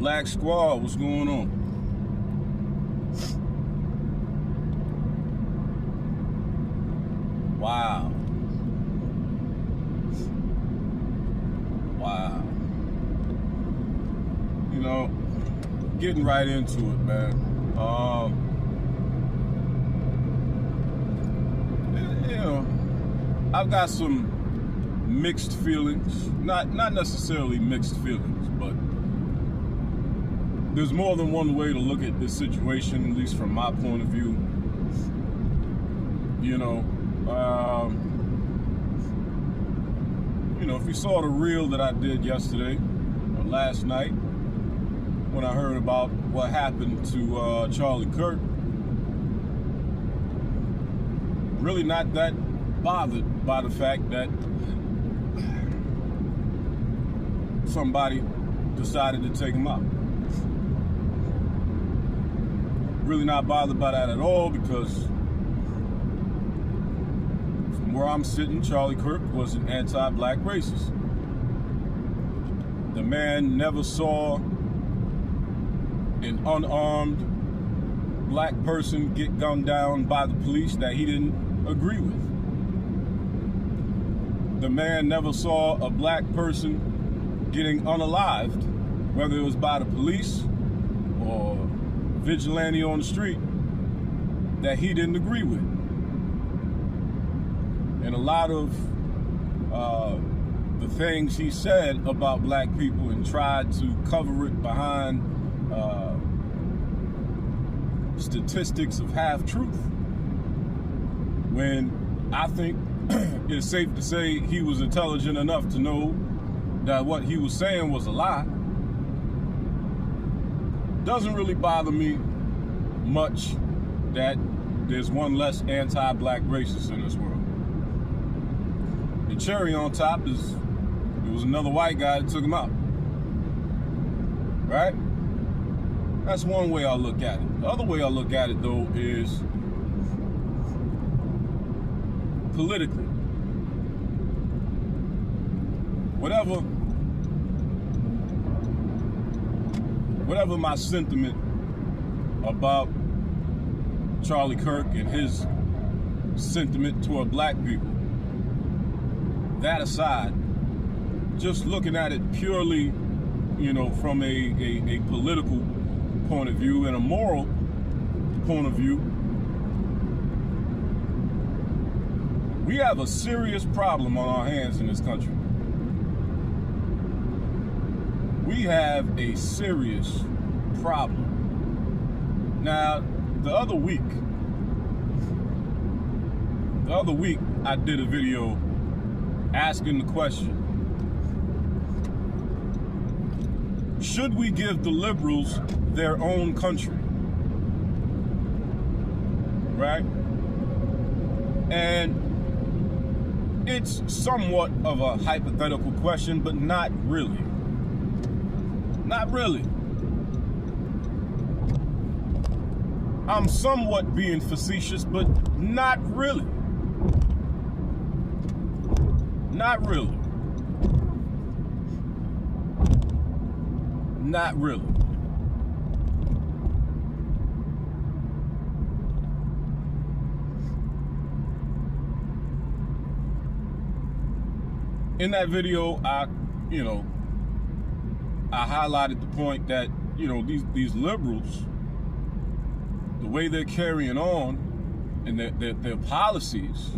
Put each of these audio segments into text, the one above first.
Black Squad, what's going on? Wow. Wow. You know, getting right into it, man. You know, I've got some mixed feelings. Not necessarily mixed feelings, but there's more than one way to look at this situation, at least from my point of view. You know, if you saw the reel that I did yesterday or last night, when I heard about what happened to Charlie Kirk, really not that bothered by the fact that somebody decided to take him out. Really not bothered by that at all, because from where I'm sitting, Charlie Kirk was an anti-black racist. The man never saw an unarmed black person get gunned down by the police that he didn't agree with. The man never saw a black person getting unalived, whether it was by the police or vigilante on the street, that he didn't agree with. And a lot of the things he said about black people and tried to cover it behind statistics of half-truth, when I think it's safe to say he was intelligent enough to know that what he was saying was a lie. Doesn't really bother me much that there's one less anti-black racist in this world. The cherry on top is it was another white guy that took him out. Right? That's one way I look at it. The other way I look at it, though, is politically. Whatever my sentiment about Charlie Kirk and his sentiment toward black people, that aside, just looking at it purely, from a political point of view and a moral point of view, we have a serious problem on our hands in this country. We have a serious problem. Now, the other week, I did a video asking the question, should we give the liberals their own country? Right? And it's somewhat of a hypothetical question, but not really. Not really. I'm somewhat being facetious, but not really. Not really. Not really. In that video, I highlighted the point that, these liberals, the way they're carrying on and their policies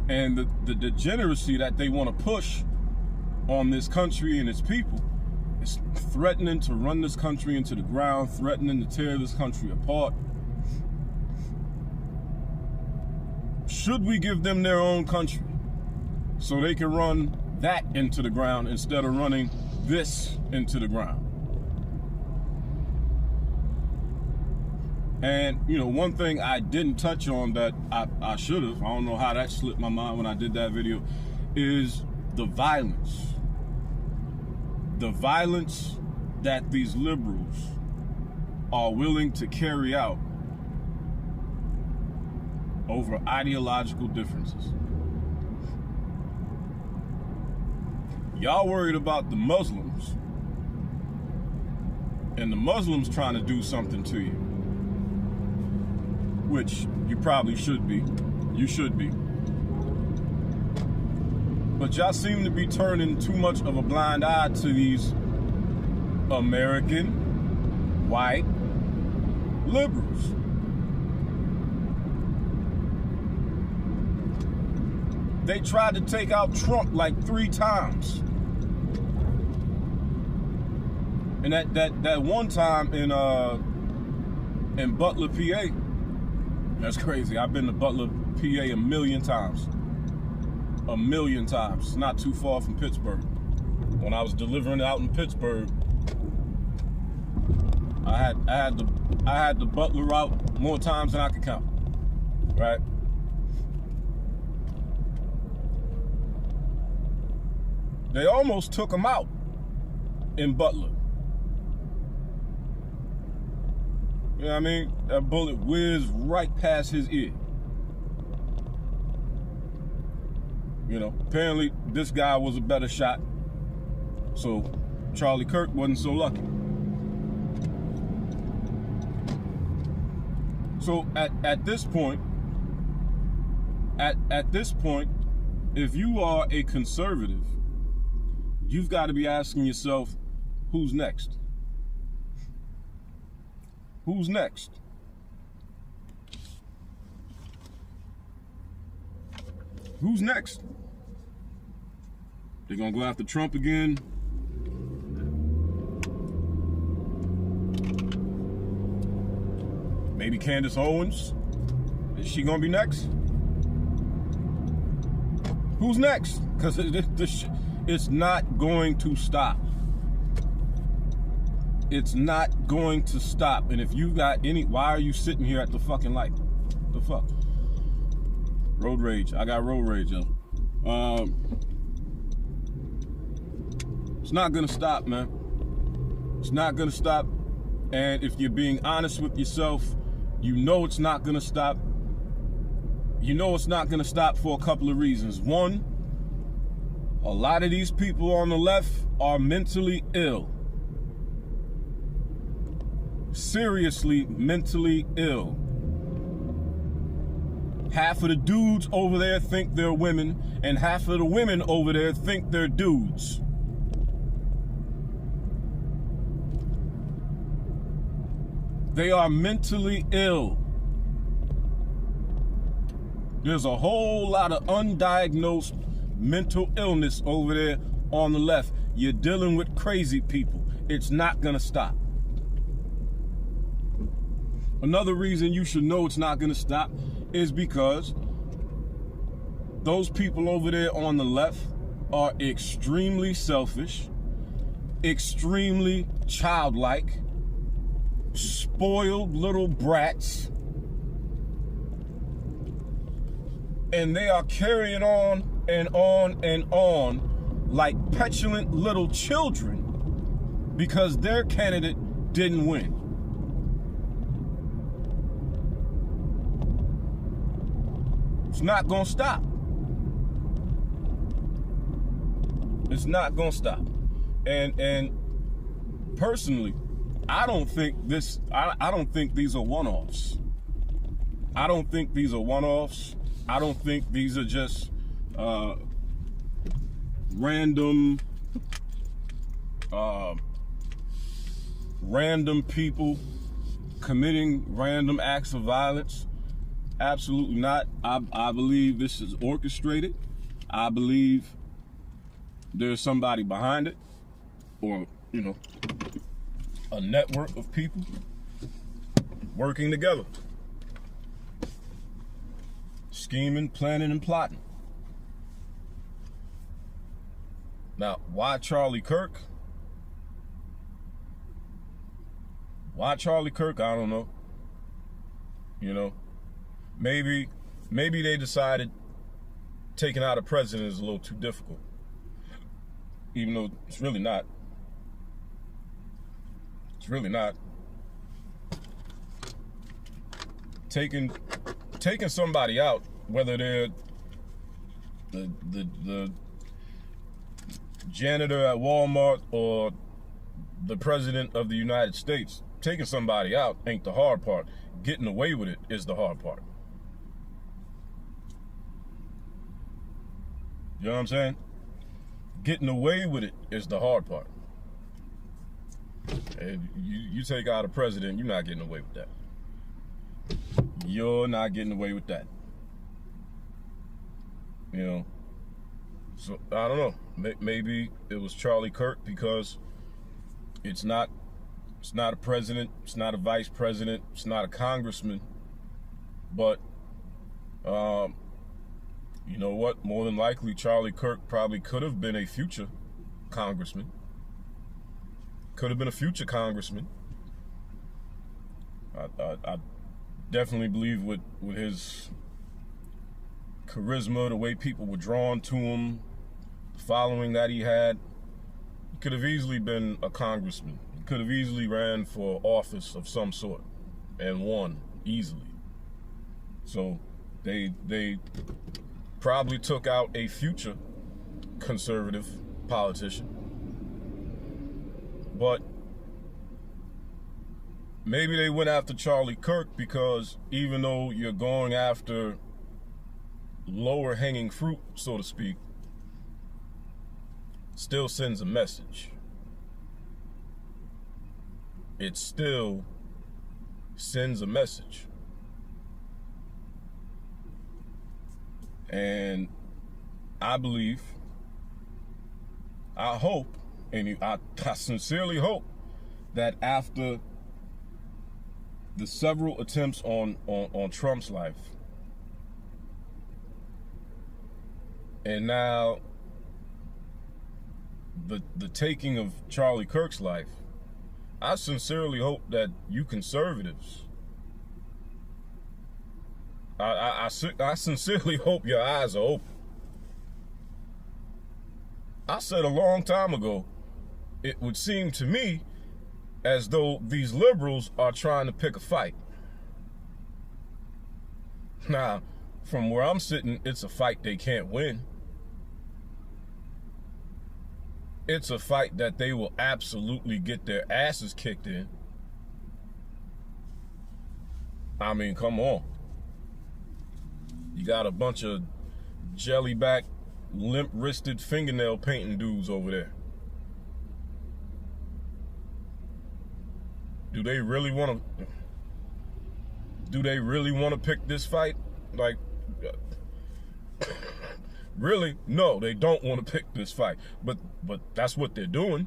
and the degeneracy that they want to push on this country and its people is threatening to run this country into the ground, threatening to tear this country apart. Should we give them their own country so they can run that into the ground instead of running this into the ground? And, one thing I didn't touch on that I should have, I don't know how that slipped my mind when I did that video, is the violence. The violence that these liberals are willing to carry out over ideological differences. Y'all worried about the Muslims and the Muslims trying to do something to you, which you probably should be. You should be. But y'all seem to be turning too much of a blind eye to these American white liberals. They tried to take out Trump like 3 times. And that one time in Butler, PA, that's crazy. I've been to Butler, PA a million times. A million times. It's not too far from Pittsburgh. When I was delivering out in Pittsburgh, I had the Butler route more times than I could count. Right? They almost took him out in Butler. You know what I mean? That bullet whizzed right past his ear. You know, apparently this guy was a better shot, so Charlie Kirk wasn't so lucky. So at this point, if you are a conservative, you've got to be asking yourself, who's next? Who's next? Who's next? They're gonna go after Trump again. Maybe Candace Owens. Is she gonna be next? Who's next? Because it's not going to stop. It's not going to stop. And if you got any, why are you sitting here at the fucking light? The fuck? Road rage. I got road rage, yo. It's not gonna stop, man. It's not gonna stop. And if you're being honest with yourself, you know it's not gonna stop. You know it's not gonna stop for a couple of reasons. One, a lot of these people on the left are mentally ill. Seriously mentally ill. Half of the dudes over there think they're women, and half of the women over there think they're dudes. They are mentally ill. There's a whole lot of undiagnosed mental illness over there on the left. You're dealing with crazy people. It's not gonna stop. Another reason you should know it's not gonna stop is because those people over there on the left are extremely selfish, extremely childlike, spoiled little brats, and they are carrying on and on and on like petulant little children because their candidate didn't win. It's not gonna stop. It's not gonna stop. And personally, I don't think these are one-offs. I don't think these are one-offs. I don't think these are just random people committing random acts of violence. Absolutely not. I believe this is orchestrated. I believe there's somebody behind it, or, you know, a network of people working together, scheming, planning, and plotting. Now, why Charlie Kirk? Why Charlie Kirk? I don't know. You know, maybe they decided taking out a president is a little too difficult, even though it's really not. It's really not. Taking somebody out, whether they're the janitor at Walmart or the president of the United States. Taking somebody out ain't the hard part. Getting away with it is the hard part. You know what I'm saying? Getting away with it is the hard part. And you take out a president, you're not getting away with that. You're not getting away with that. You know? So, I don't know. Maybe it was Charlie Kirk because it's not a president, it's not a vice president, it's not a congressman. But, you know what? More than likely, Charlie Kirk probably could have been a future congressman. Could have been a future congressman. I definitely believe with his charisma, the way people were drawn to him, the following that he had, he could have easily been a congressman. He could have easily ran for office of some sort and won easily. So they probably took out a future conservative politician. But maybe they went after Charlie Kirk because even though you're going after lower hanging fruit, so to speak, still sends a message. It still sends a message. And I believe, I hope, and I sincerely hope that after the several attempts on Trump's life, and now the taking of Charlie Kirk's life, I sincerely hope that you conservatives, I sincerely hope your eyes are open. I said a long time ago, it would seem to me as though these liberals are trying to pick a fight. Now, from where I'm sitting, it's a fight they can't win. It's a fight that they will absolutely get their asses kicked in. I mean, come on. You got a bunch of jellyback, limp-wristed fingernail painting dudes over there. Do they really want to pick this fight? Like, really? No, they don't want to pick this fight. But that's what they're doing.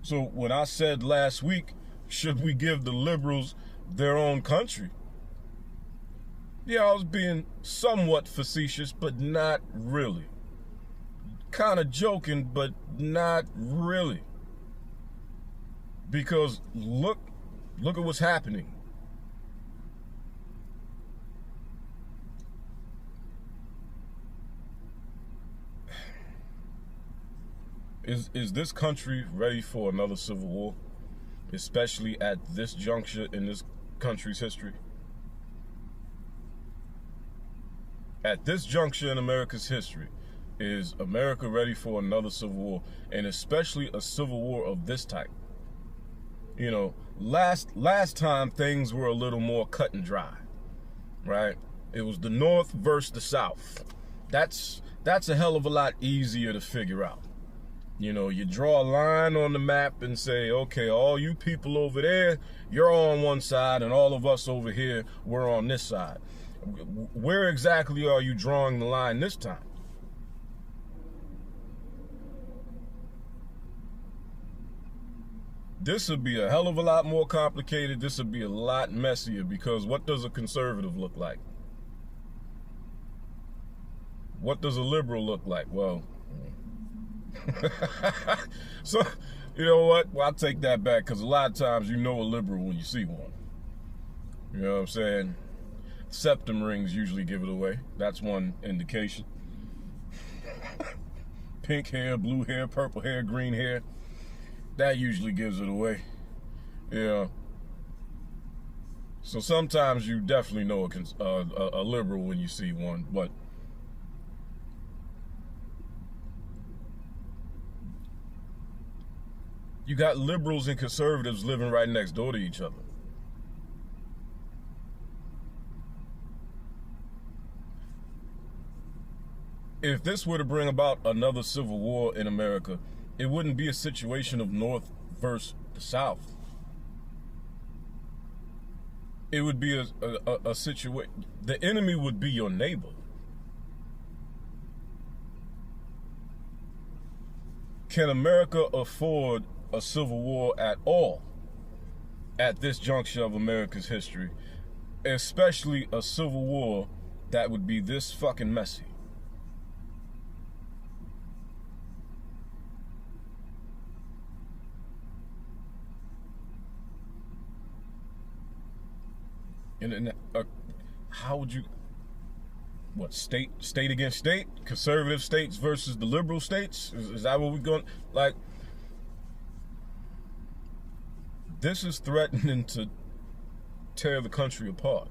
So when I said last week, should we give the liberals their own country? Yeah, I was being somewhat facetious, but not really. Kind of joking, but not really. Because look at what's happening. Is this country ready for another civil war? Especially at this juncture in this country's history? At this juncture in America's history, is America ready for another civil war? And especially a civil war of this type. You know, last time things were a little more cut and dry, right? It was the North versus the South. That's a hell of a lot easier to figure out. You know, you draw a line on the map and say, okay, all you people over there, you're on one side, and all of us over here, we're on this side. Where exactly are you drawing the line this time? This would be a hell of a lot more complicated. This would be a lot messier, because what does a conservative look like? What does a liberal look like? Well, so, you know what? Well, I'll take that back, because a lot of times you know a liberal when you see one. You know what I'm saying? Septum rings usually give it away. That's one indication. Pink hair, blue hair, purple hair, green hair. That usually gives it away. Yeah. So sometimes you definitely know a liberal when you see one, but You got liberals and conservatives living right next door to each other. If this were to bring about another civil war in America, it wouldn't be a situation of North versus the South. It would be a situation, the enemy would be your neighbor. Can America afford a civil war at all at this juncture of America's history? Especially a civil war that would be this fucking messy. And how would you, what, state against state? Conservative states versus the liberal states? Is that what we're going, like, this is threatening to tear the country apart.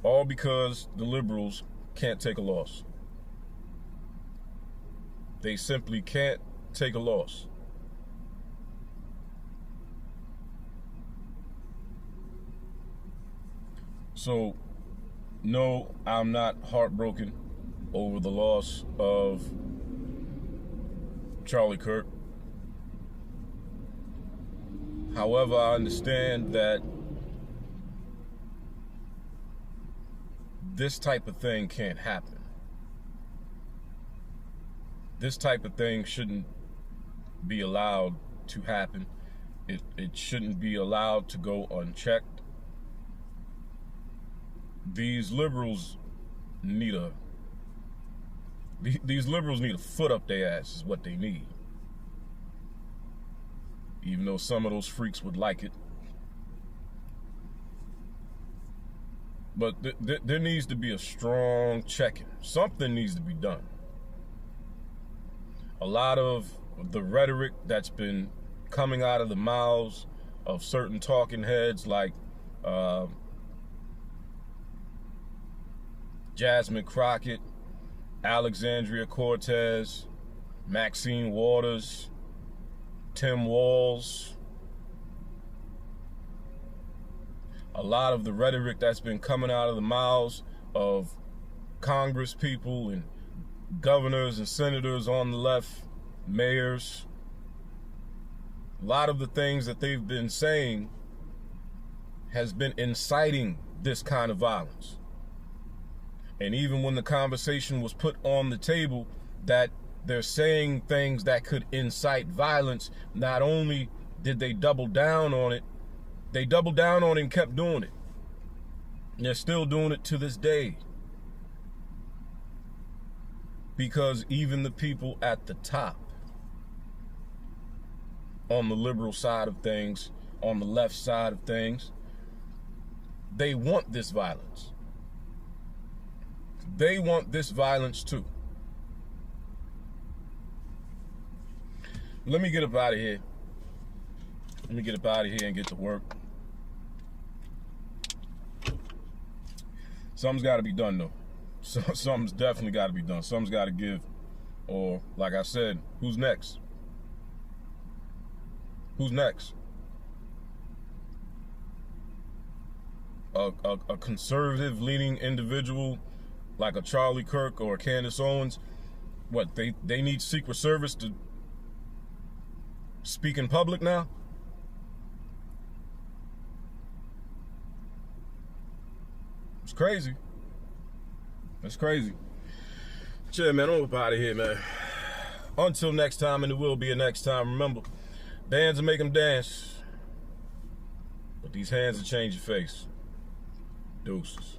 All because the liberals can't take a loss. They simply can't take a loss. So, no, I'm not heartbroken over the loss of Charlie Kirk. However, I understand that this type of thing can't happen. This type of thing shouldn't be allowed to happen. It shouldn't be allowed to go unchecked. These liberals need a foot up their ass is what they need. Even though some of those freaks would like it. But there needs to be a strong checking. Something needs to be done. A lot of the rhetoric that's been coming out of the mouths of certain talking heads like Jasmine Crockett, Alexandria Cortez, Maxine Waters, Tim Walz. A lot of the rhetoric that's been coming out of the mouths of Congress people and governors and senators on the left, mayors. A lot of the things that they've been saying has been inciting this kind of violence. And even when the conversation was put on the table that they're saying things that could incite violence, not only did they double down on it, they doubled down on it and kept doing it. And they're still doing it to this day. Because even the people at the top, on the liberal side of things, on the left side of things, they want this violence. They want this violence too. Let me get up out of here. Let me get up out of here and get to work. Something's got to be done, though. Something's definitely got to be done. Something's got to give. Or, like I said, who's next? Who's next? A conservative-leaning individual like a Charlie Kirk or a Candace Owens, what, they need Secret Service to speak in public now? It's crazy. It's crazy. Yeah, man, I'm up out of here, man. Until next time, and there will be a next time, remember, dance and make them dance. But these hands will change your face. Deuces.